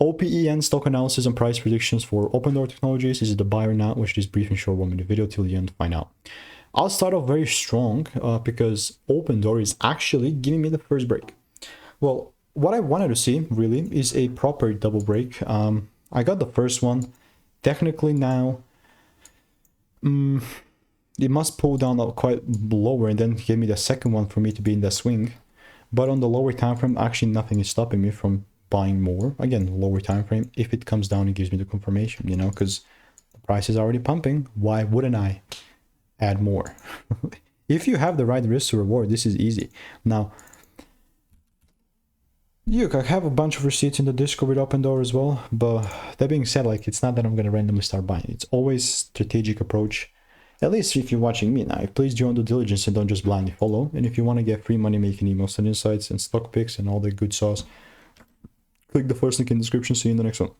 OPEN stock analysis and price predictions for Opendoor Technologies. Is it the buy or not? Watch this brief and short 1 minute video till the end to find out. I'll start off very strong because Opendoor is actually giving me the first break. Well, what I wanted to see really is a proper double break. I got the first one. Technically now, it must pull down quite lower and then give me the second one for me to be in the swing. But on the lower time frame, actually nothing is stopping me from buying more. Again, lower time frame. If it comes down, it gives me the confirmation, you know, because the price is already pumping. Why wouldn't I add more? If you have the right risk to reward, this is easy. Now, I have a bunch of receipts in the Discord with Opendoor as well, but that being said, like, it's not that I'm going to randomly start buying. It's always strategic approach. At least if you're watching me now, please do your own due diligence and don't just blindly follow. And if you want to get free money making emails and insights and stock picks and all the good sauce, click the first link in the description. See you in the next one.